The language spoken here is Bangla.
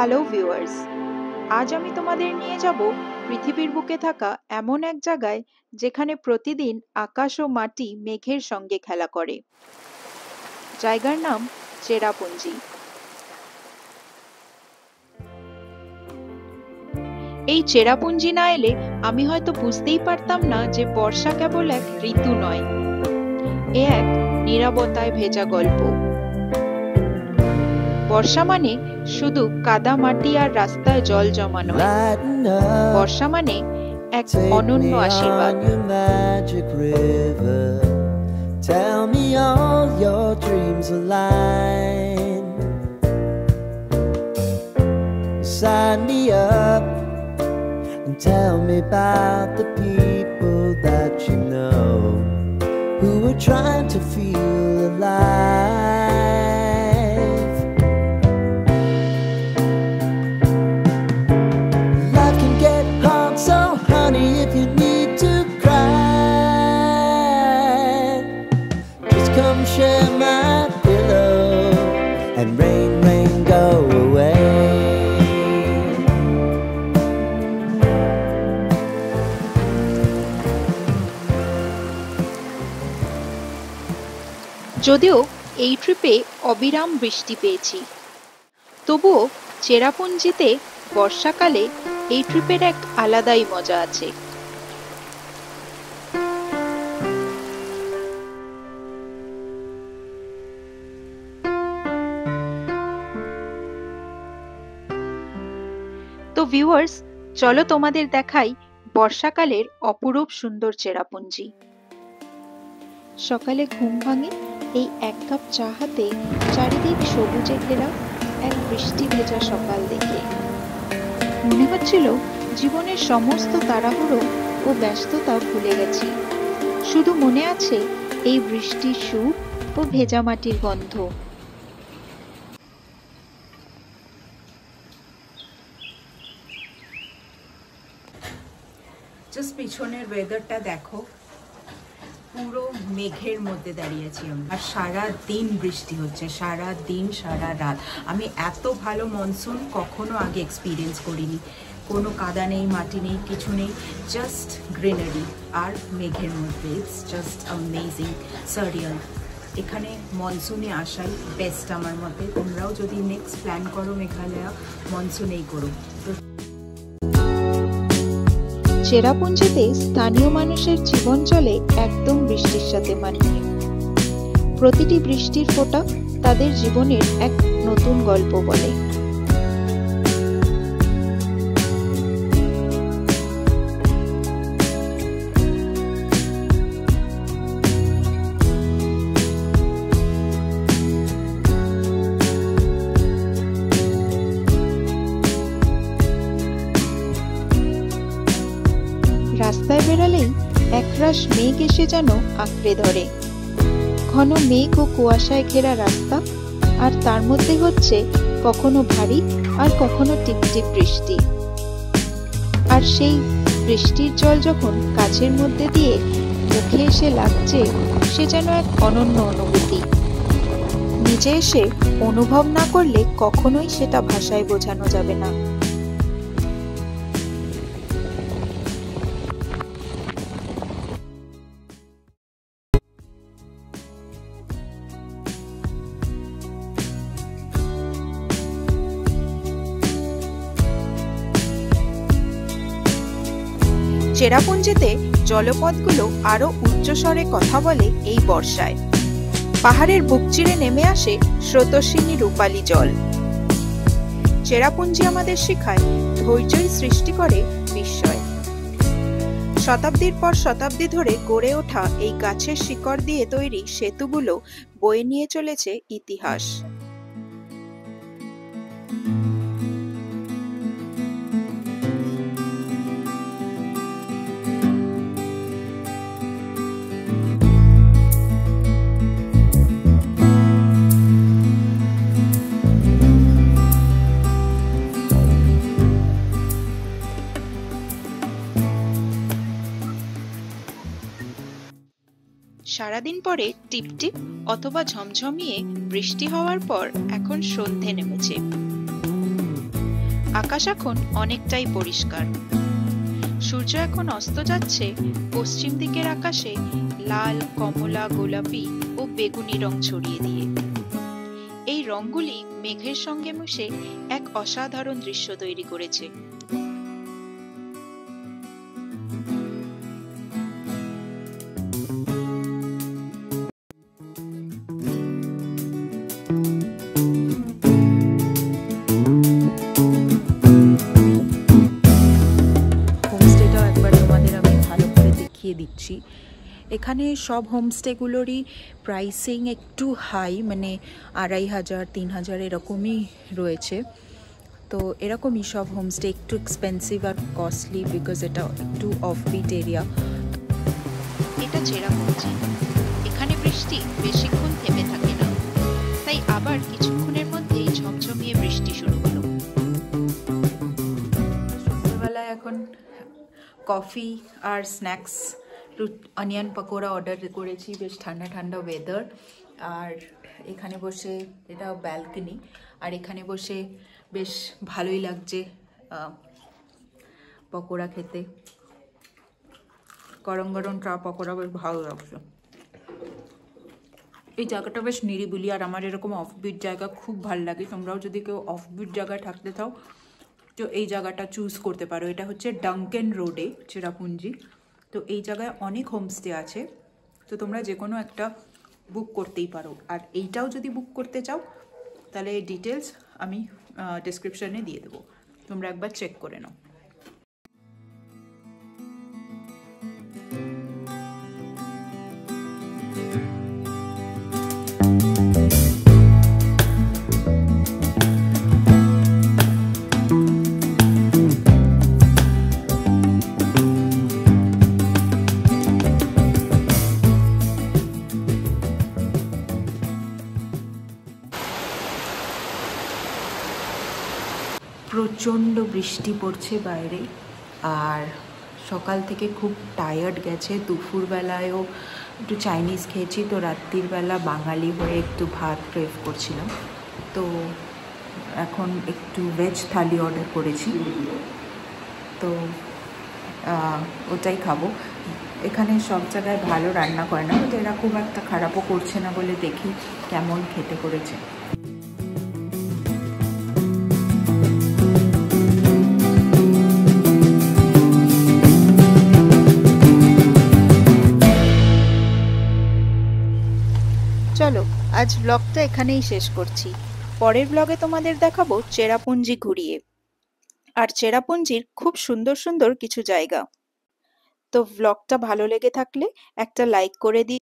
হ্যালো ভিউয়ার্স, আজ আমি তোমাদের নিয়ে যাব পৃথিবীর বুকে থাকা এমন এক জায়গায় যেখানে প্রতিদিন আকাশ ও মাটি মেঘের সঙ্গে খেলা করে। জায়গার নাম চেরাপুঞ্জি। এই চেরাপুঞ্জি না এলে আমি হয়তো বুঝতেই পারতাম না যে বর্ষা কেবল এক ঋতু নয়, এ এক নীরবতায় ভেজা গল্প। বর্ষা মানে শুধু কাদা মাটি আর রাস্তায় জল জমা নয়, বর্ষা মানে এক অনন্য আশীর্বাদ। Tell me all your dreams align. Sign me up and tell me about the people that you know who are trying to feel alive. Life can get hard, so honey, if you need to cry, just come share my pillow and rain, rain, go away. যদিও এই ট্রিপে অবিরাম বৃষ্টি পেয়েছি, তবুও চেরাপুঞ্জিতে বর্ষাকালে এই ট্রিপের এক আলাদাই মজা আছে। তো ভিউয়ার্স, চলো তোমাদের দেখাই বর্ষাকালের অপরূপ সুন্দর চেরাপুঞ্জি। সকালে ঘুম ভাঙে এই এক কাপ চা হাতে, চারিদিক সবুজে ঘেরা এক বৃষ্টি ভেজা সকাল দেখে মনে হচ্ছিল জীবনের সমস্ত তাড়াহুড়ো ও ব্যস্ততা ভুলে গেছি। শুধু মনে আছে এই বৃষ্টির সুর ও ভেজা মাটির গন্ধ। জাস্ট পিছনের ওয়েদারটা দেখো, পুরো মেঘের মধ্যে দাঁড়িয়েছি আমি, আর সারা দিন বৃষ্টি হচ্ছে, সারা দিন সারা রাত। আমি এত ভালো মনসুন কখনো আগে এক্সপিরিয়েন্স করিনি। কোনো কাদা নেই, মাটি নেই, কিছু নেই, জাস্ট গ্রিনারি আর মেঘের মধ্যে। It's just amazing, সারিয়াল। এখানে মনসুনে আসাই বেস্ট আমার মতে। তোমরাও যদি নেক্সট প্ল্যান করো মেঘালয়া, মনসুনেই করো। তো চেরাপুঞ্জিতে স্থানীয় মানুষের জীবন চলে একদম বৃষ্টির সাথে মানিয়ে। প্রতিটি বৃষ্টির ফোঁটা তাদের জীবনের এক নতুন গল্প বলে। রাস্তায় বেরালেই একরাশ মেঘ এসে যেন আঁকড়ে ধরে। ঘন মেঘ ও কুয়াশায় ঘেরা রাস্তা, আর তার মধ্যে হচ্ছে কখনো ভারী আর কখনো টিপটিপ বৃষ্টি। আর সেই বৃষ্টির জল যখন কাছের মধ্যে দিয়ে মুখে এসে লাগছে, সে যেন এক অনন্য অনুভূতি। নিজে এসে অনুভব না করলে কখনোই সেটা ভাষায় বোঝানো যাবে না। চেরাপুঞ্জিতে জলপথগুলো আরো উচ্চস্বরে কথা বলে এই বর্ষায়। পাহাড়ের বুক চিরে নেমে আসে স্রোতস্বিনী রূপালী জল। চেরাপুঞ্জি আমাদের শেখায় ধৈর্যই সৃষ্টি করে বিস্ময়। শতাব্দীর পর শতাব্দী ধরে গড়ে ওঠা এই গাছের শিকড় দিয়ে তৈরি সেতুগুলো বয়ে নিয়ে চলেছে ইতিহাস। সারাদিন পরে টিপটিপ অথবা ঝমঝমিয়ে বৃষ্টি হওয়ার পর এখন সন্ধে নেমেছে। আকাশ এখন অনেকটাই পরিষ্কার। সূর্য এখন অস্ত যাচ্ছে পশ্চিম দিকের আকাশে লাল, কমলা, গোলাপি ও বেগুনি রং ছড়িয়ে দিয়ে। এই রংগুলি মেঘের সঙ্গে মিশে এক অসাধারণ দৃশ্য তৈরি করেছে। হোমস্টেটাও একবার তোমাদের আমি ভালো করে দেখিয়ে দিচ্ছি। এখানে সব হোমস্টেগুলোরই প্রাইসিং একটু হাই, মানে 2500, 3000 এরকমই রয়েছে। তো এরকমই সব হোমস্টে, একটু এক্সপেন্সিভ আর কস্টলি, বিকজ এটা একটু অফবিট এরিয়া। এটা চেরাপুঞ্জি। এখানে বৃষ্টি বেশিক্ষণ থেমে থাকে না, তাই আবার কিছুক্ষণের মধ্যেই ঝমঝমিয়ে বৃষ্টি শুরু হলো। সন্ধ্যাবেলায় এখন কফি আর স্ন্যাক্স, অনিয়ন পকোড়া অর্ডার করেছি। বেশ ঠান্ডা ঠান্ডা ওয়েদার, আর এখানে বসে, এটা ব্যালকনি, আর এখানে বসে বেশ ভালোই লাগছে পকোড়া খেতে। গরম গরম চা পকোড়া বেশ ভালো লাগছে। এই জায়গাটা বেশ নিরিবিলি, আর আমার এরকম অফবিট জায়গা খুব ভালো লাগে। তোমরাও যদি কেউ অফবিট জায়গায় থাকতে চাও তো এই জায়গাটা চুজ করতে পারো। এটা হচ্ছে ডাঙ্কেন রোডে, চেরাপুঞ্জি। তো এই জায়গায় অনেক হোমস্টে আছে, তো তোমরা যে কোনো একটা বুক করতেই পারো। আর এইটাও যদি বুক করতে চাও তাহলে ডিটেলস আমি ডেসক্রিপশানে দিয়ে দেবো, তোমরা একবার চেক করে নাও। প্রচণ্ড বৃষ্টি পড়ছে বাইরে, আর সকাল থেকে খুব টায়ার্ড গেছে। দুপুরবেলায়ও একটু চাইনিজ খেয়েছি, তো রাত্রির বেলা বাঙালি হয়ে একটু ভাত ক্রেভ করছিলাম, তো এখন একটু ভেজ থালি অর্ডার করেছি, তো ওটাই খাবো। এখানে সব জায়গায় ভালো রান্না করে না, তো এরা খুব একটা খারাপও করছে না বলে দেখি কেমন খেতে করেছে। চলো, আজ ব্লগটা এখানেই শেষ করছি। পরের ব্লগে তোমাদের দেখাবো চেরাপুঞ্জি ঘুরিয়ে, আর চেরাপুঞ্জির খুব সুন্দর সুন্দর কিছু জায়গা। তো ব্লগটা ভালো লেগে থাকলে একটা লাইক করে দিও।